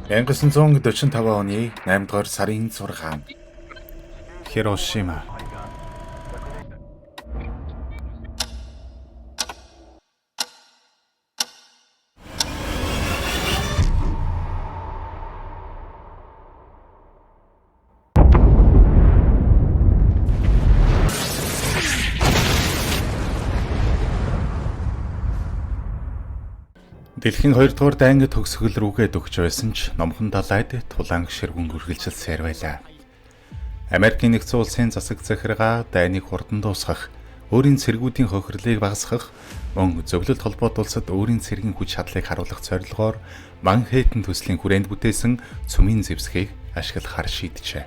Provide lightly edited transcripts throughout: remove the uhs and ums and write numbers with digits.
1945 оны 8 дугаар сарын 6. Хирошима. Дэлхийн 2 дугаар дайны төгсгөл рүүгээ дөгж байсан ч номхон далайд тулаан ширгүүн үргэлжилсээр байлаа. Америкийн нэгдсэн улсын засаг захиргаа дайныг хурдан дуусгах, өөрийн цэргүүдийн хохирлыг багасгах, мөн зөвлөлт холбоот улсад өөрийн цэргийн хүч чадлыг харуулах зорилгоор Манхэттен төслийн хүрээнд бүтээсэн цөмийн зэвсгийг ашиглахаар шийджээ.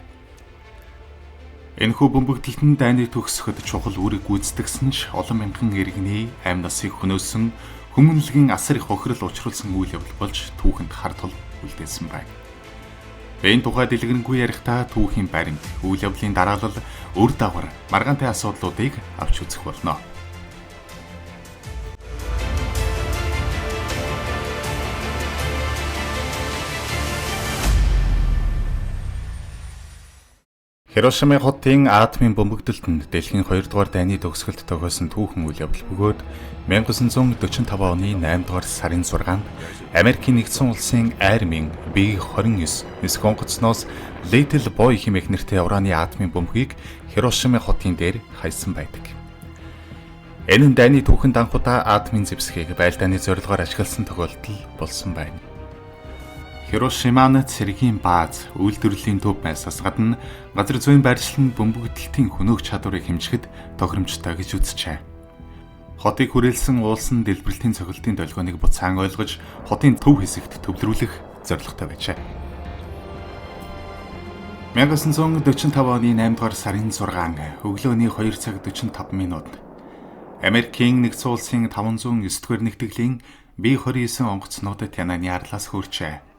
Энэхүү бөмбөгдөлтөнд дайны төгсгөхөд чухал үүрэг гүйцэтгэсэн ч олон мянган иргэний амь насыг хөнөөсөн хүмүүнлэгийн асар их хохирол учруулсан үйл явдал болж түүхэнд хардтал үлдээсэн байна. Энэ тухай дэлгэрэнгүй ярихдаа түүхийн баримт, үйл явдлын дараалал, үр дагавар, маргаантай асуудлуудыг авч үзэх болно. Хирошима хотын атомын бөмбөгдөлтөнд дэлхийн 2 дугаар дайны төгсгөлд тохиосон түүхэн үйл явдал бөгөөд 1945 оны 8 дугаар сарын 6-нд Америкийн нэгдсэн улсын армийн B-29 нисэх онгоцноос Little Boy хэмээх нэртэй ураны атомын бөмбөгийг Хирошима хотын дээр хайсан байдаг. Энэ нь дайны түүхэнд анхудаа атомын зэвсгийг байлдааны зорилгоор ашигласан тохиолдол болсон байна. Хирошиман цэргийн бааз, үйлдвэрлэлийн төв байсаас гадна газар зүйн байршлан бөмбөгдөлтийн хөнөөх чадварыг хэмжихэд тохиромжтой гэж үзжээ. Хотыг хүрээлсэн уулсан дэлбэрэлтийн цохилтын долгионыг буцаан ойлгож, хотын төв хэсэгт төвлөрүүлэх зорилготой байжээ. 1945 оны 8 дугаар сарын 6 өглөөний 2 цаг 45 минут Америкийн нэгдсэн улсын 509-р нэгтгэлийн B-29 онгоцнуудад Тянаны арлаас хүрчээ.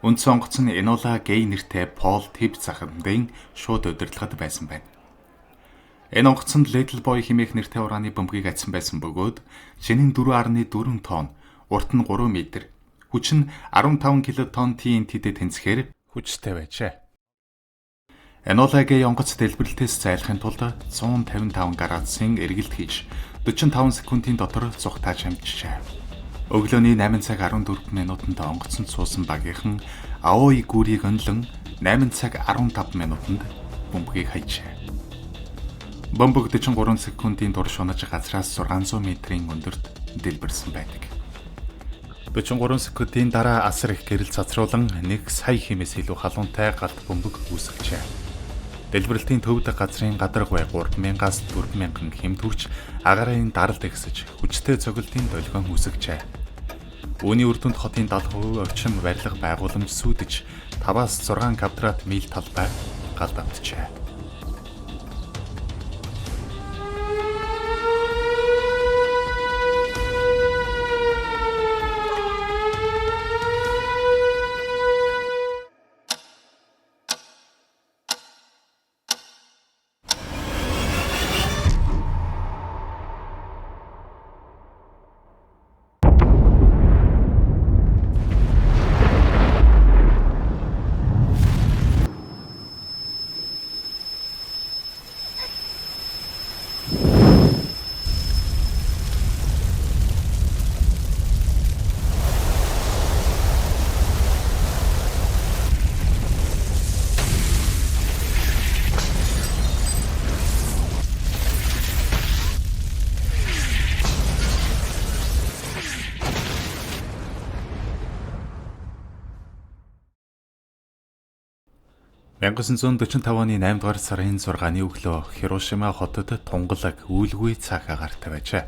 Үндсэн онгоц нь Энола Гэй нэртэй Пол Тиб захиндын шууд удирдлагад байсан байна. Энэ онгоцонд Little Boy хэмээх нэртэй ураны бөмбөгийг атсан байсан бөгөөд шинийн 4.4 тонн, урт нь 3 м, хүч нь 15 килотонн TNT-д тэнцэхээр хүчтэй байжээ. Энола Гэй онгоц дэлбэрэлтээс зайлахын тулд 155 градусын эргэлт хийж 45 секундын дотор зүгтааж амжижээ. Өглөөний 8 цаг 14 минутанд онгоцонд суусан багийнхан Аои гүрийг өнлөн 8 цаг 15 минутанд бөмбөгийг хайжээ. Бөмбөг 43 секундын турш унаж газраас 600 метрийн өндөрт дэлбэрсэн байдаг. 43 секундын дараа асар их гэрэл цацруулан 1 сая хэмээс илүү халуунтай галт бөмбөг үүсгэжээ. Дэлбэрэлтийн төвд газрын гадарга бай 3000-аас 4000 хэм төрч агарын даралт ихсэж хүчтэй цогцолтын долгион үүсгэжээ. Үүний үр дүнд хотын 70% орчим барилга байгууламж сүйдэж 5-аас 6 квадрат миль талбай галд автжээ. (1945 оны 8 дугаар сарын 6-ны өглөө Хирошима хотод тунгалаг үйлгүй цаг агаартай байжээ.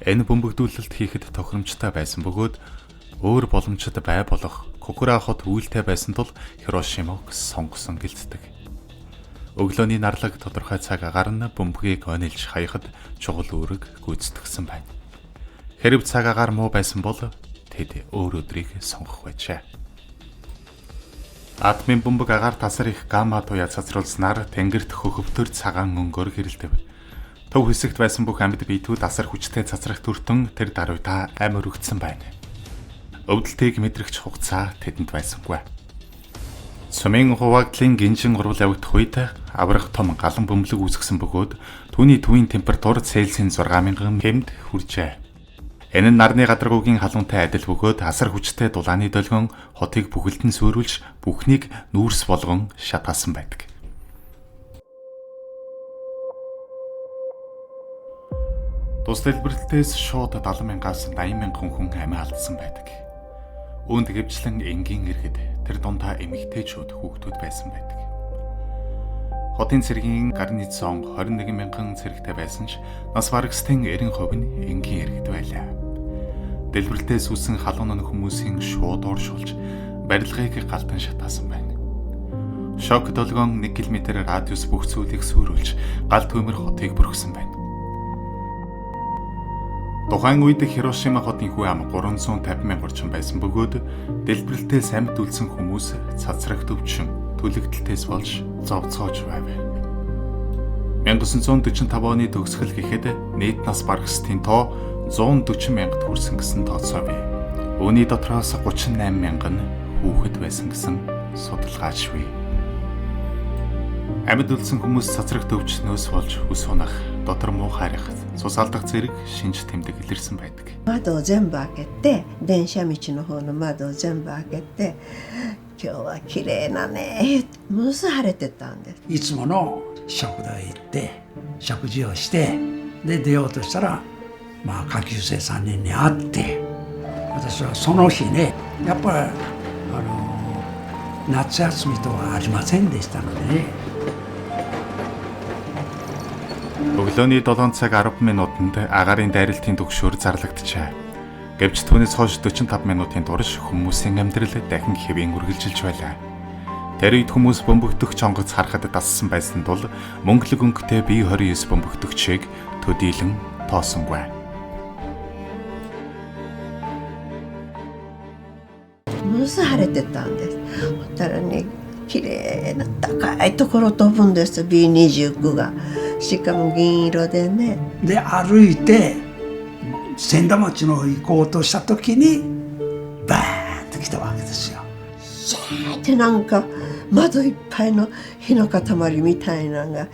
Энэ бөмбөгдүүлэлт хийхэд тохиромжтой байсан бөгөөд өөр боломжит бай болох Кокура хот үйлтэй байсан тул Хирошимаг сонгосон гэлцдэг. Өглөөний нарлаг тодорхой цаг агаар нь бөмбөгийг онилж хаяхад чухал үүрэг гүйцэтгсэн байна. Хэрв цаг агаар муу байсан бол тэд өөр өдрийг сонгох байжээ. Атомын бөмбөг агаар тасар их гамма туяа цацруулснаар тэнгэрт хөхөвтөр цагаан өнгөөр хэрэлдэв. Төв хэсэгт байсан бүх амьд биетүүд асар хүчтэй цацрах төртөн тэр даруйда амь өргөцсөн байна. өвдөлтийг мэдрэгч хугацаа тэдэнд байсангүй. Сумын хуваагдлын гинжин урвал явагдах үед аврах том галан бөмбөлөг үүсгэсэн бөгөөд түүний төвийн температур Цельсийн 6000 хэмд хүрчээ. Энэ нь нарны гадаргуугийн халуунтай адил бөгөөд асар хүчтэй дулааны долгион хотыг бүхэлдэн сөөрүүлж бүхнийг нүүрс болгон шатаасан байдаг. Тус дэлбэрэлтээс шууд 70,000-аас 80,000 хүн амиа алдсан байдаг. Үүнд гэвчлэн энгийн иргэд тэр дундаа эмэгтэйчүүд хүүхдүүд байсан байдаг. Хотын цэргийн гарнизон 21,000 цэрэгтэй байсан ч нас барагсдын 90% нь энгийн иргэд байлаа. Дэлбэрэлтээс үүсэн халуун хүмүүсийн шууд оршуулж барилгыг галдан шатаасан байна. Шок долгион 1 км радиус бүх зүйлийг сүрүүлж гал төмөр хотыг бүрхсэн байна. Тухайн үед Хирошима хотын хүү ам 350,000 орчим байсан бөгөөд дэлбэрэлтээс амьд үлдсэн хүмүүс цацрагт өвчин төлөгдөлтөөс болж зовцоож байв. 1945 оны төгсгөл гэхэд нийт нас барагсдын тоо 140,000-д хүрсэн гэсэн тооцоо бий. Үүний дотроос 38,000 нь хүүхэд байсан гэсэн судалгаач бий. Амьд үлдсэн хүмүүс цацрагт өвчнөөс болж хүс унах, дотор муу харих, цус алдах зэрэг шинж тэмдэг илэрсэн байдаг. 窓を全部開けて、電車道の方の窓を全部開けて、今日は綺麗なね、ものすごい晴れてたんです。いつもの食堂へ行って食事をしてで出ようとしたら、下級生3人に会って私はその日ねやっぱり夏休みとはありませんでしたのでね。Өглөөний 7 цаг 10 минутанд агаарын дайралтын түгшүүр зарлагджээ. Гэвч түүнээс хойш 45 минутын турш хүмүүсийн амьдрал дахин хэвийн үргэлжилж байлаа. Тэр үед хүмүүс бөмбөгдөх чонгоц харахад дассан байсан тул мөнгөлөг өнгөтэй B-29 бөмбөгдөгчийг төдийлөн тоосонгүй. ものすごい晴れてたんです。そしたらね、綺麗な高いところ飛ぶんです、B29 が。しかも銀色でね。で歩いて千田町の方行こうとした時にバーンと来たわけですよ。シャーってなんか窓いっぱいの火の塊みたいなのが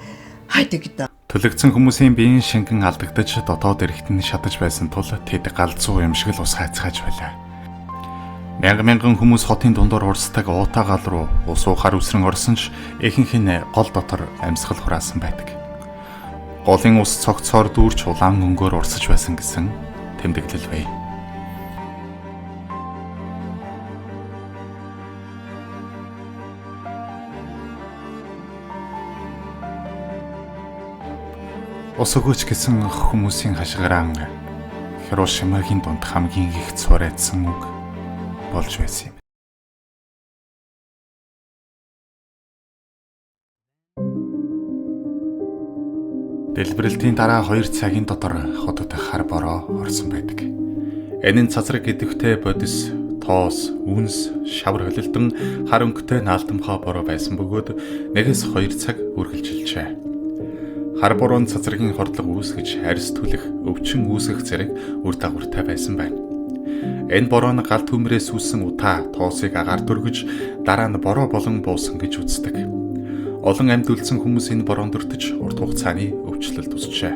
入ってきた。 Төлөгцсөн хүмүүсийн биеийн шингэн алдагдаж дотоод эрэхтэн шатаж байсан тул тэд галзуу юм шиг л ус хайцгааж байлаа. Мянган хүмүүс хотын дундуур урсдаг уутаа гал руу ус уухаар үсрэн орсон ч ихэнх нь гол дотор амьсгал хураасан байдаг. Голын ус цогцоор дүүрч улаан өнгөөр урсаж байсан гэсэн тэмдэглэл бай. Ус өгөөч гэсэн хүмүүсийн хашгиран Хирошимагийн дунд хамгийн их цуурайдсан үг болж байсан юм. Дэлбэрэлтийн дараа 2 цагийн дотор хотод хар бороо орсон байдаг. Энэ нь цацраг идэвхтэй бодис, тоос, үнс, шавар холилдон хар өнгөтэй наалтамхай бороо байсан бөгөөд 1-2 цаг үргэлжилжээ. Хар бороо нь цацрагийн хордлого үүсгэж, арьс түлэх, өвчин үүсгэх зэрэг үр дагавартай байсан байна. Энэ бороо нь гал төмрөөс үүссэн утаа, тоосыг агаар дөргөж, дараа нь бороо болон буусан гэж үздэг. Олон амьд үлдсэн хүмүүс энэ бороонд өртөж урт хугацааны өвчлөлт үүсчээ.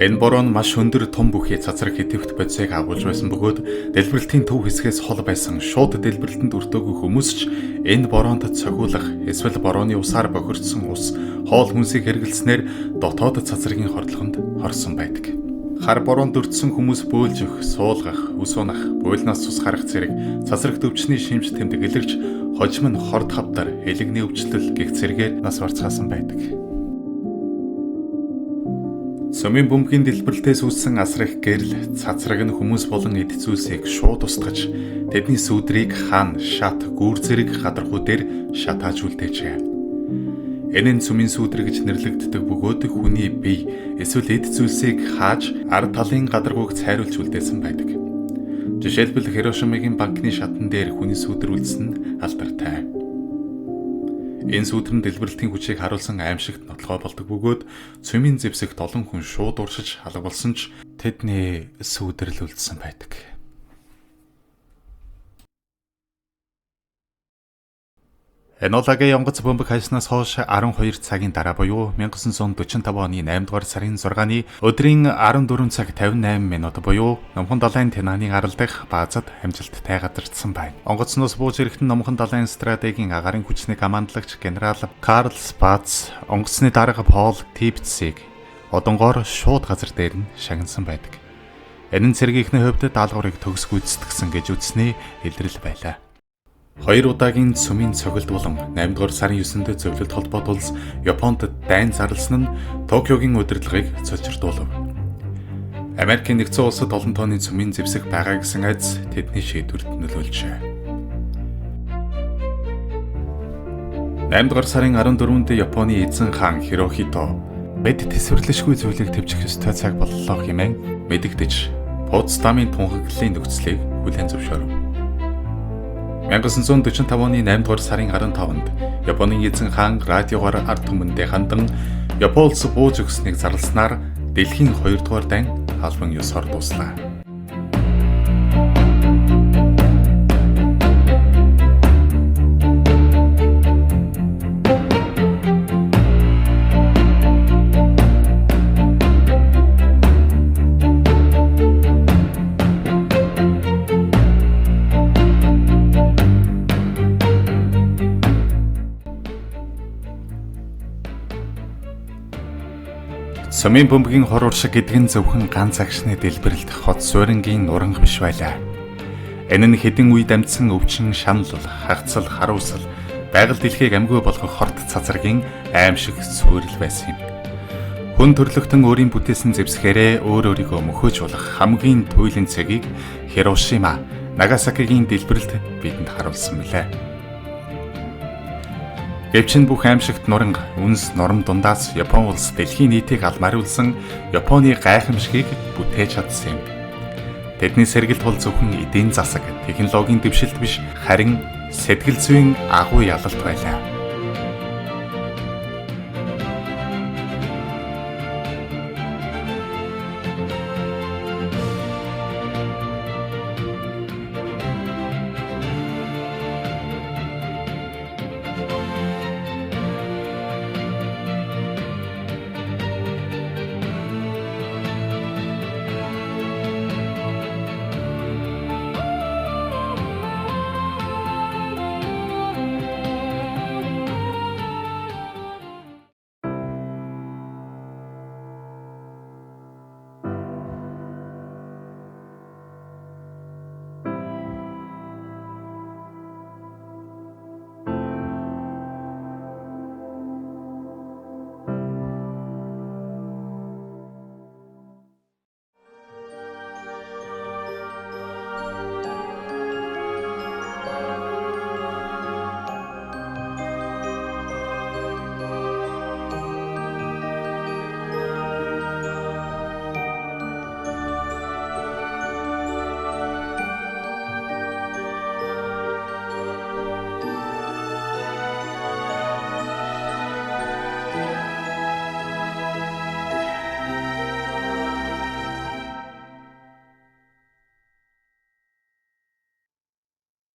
Энэ бороо нь маш өндөр том бүхий цацраг идэвхт бодисыг агуулж байсан бөгөөд дэлбэрэлтийн төв хэсгээс хол байсан шууд дэлбэрэлтэнд өртөөгүй хүмүүс ч энэ бороонд цохиулах эсвэл борооны усаар бохирдсон ус хоол хүнсийг хэрэглэснээр дотоод цацрагийн хордлогонд хорсон байдаг. Хар бороонд өртсөн хүмүүс бөөлж өгөх, суулгах, ус унах, буйлнаас цус гарах зэрэг цацрагт өвчний шимж тэмдэг илэрч хожим нь хорд хавдар, элэгний өвчлөл гэх зэрэгээр нас барцгаасан байдаг. Сумын бөмбөгийн дэлбэрэлтээс үүссэн асар их гэрэл, цацраг нь хүмүүс болон эд зүйлсийг шууд устгаж, тэдний сүдрийг хан, шат, гүүр зэрэг гадаргуу дээр шатааж үлдээжээ. Энэ нь сумын сүдэр гэж нэрлэгддэг бөгөөд хүний бие эсвэл эд зүйлсийг хааж ард талын гадаргууг цайруулж үлдээсэн байдаг. Жишээлбэл Хирошимагийн банкны шатан дээр хүний сүдэр үлдсэн нь алдартай. Энэ сүдэр нь дэлбэрэлтийн хүчийг харуулсан аимшигт нотлогоо болдог бөгөөд цөмийн зэвсэгт олон хүн шууд уршиж халаг болсон ч тэдний сүдэр л үлдсэн байдаг. Энолагийн онгоц бөмбөг хайснаас хойш 12 цагийн дараа буюу 1945 оны 8 дугаар сарын 6-ны өдрийн 14 цаг 58 минут буюу Номхон далайн Тянаны гарал дах баазад амжилттай газардсан байна. Онгоцноос бууж ирэхэд Номхон далайн стратегийн агаарын хүчний командлагч генерал Карл Спац онгоцны дарга Пол Типцийг одонгоор шууд газар дээр нь шагнасан байдаг. Энэ нь цэргийнхний хувьд даалгаврыг төгс гүйцэтгэсэн гэж үзсний илрэл байлаа. 2 удаагийн цөмийн цогцолд болон 8 дугаар сарын 9-нд зөвлөлт холбоот улс Японд дайн зарласан нь Токиогийн удирдлагыг цочирдуулав. Америкийн нэгдсэн улсад олон тооны цөмийн зэвсэг байгаа гэсэн айдас тэдний шийдвэрт нөлөөлжээ. 8 дугаар сарын 14-нд Японы эзэн хаан Хирохито мэд тэсвэрлэшгүй зүйлийг төвчих ёстой цаг боллоо хэмээн мэдэгдэж Потсдамын тунхаглалын нөхцөлийг хүлээн зөвшөөрөв. 1945 оны 8 дугаар сарын 15-нд Японы эзэн хаан радиогоор ард түмэндээ хандан Япон улс бууж өгснэг зарласнаар дэлхийн 2 дугаар дайн албан ёсоор дуслаа. Цөмийн бөмбөгийн хор уршиг гэдэг нь зөвхөн ганц агшны дэлбэрэлт хот суурингийн нуранг биш байлаа. Энэ нь хэдэн үед амьдсан өвчин шанал, хагцал, харуулсал, байгаль дэлхийг амьгүй болгох хорт цацрагийн аимшиг суурил байсан юм. Хүн төрлөختөн өөрийн бүтээсэн зэвсгээрээ өөр өөрийгөө мөхөөж болох хамгийн туйлын цэгийг Хирошима, Нагасакигийн дэлбэрэлт бидэнд харуулсан билээ. Гэвч бүх аимшигт нуранг үнс норм дундаас Япон улс дэлхийн нийтийг алмааруулсан Японы гайхамшигыг бүтээж чадсан юм. Тэдний сэргэлт бол зөвхөн эдийн засаг, технологийн дэвшилт биш, харин сэтгэл зүйн агуу ялалт байлаа.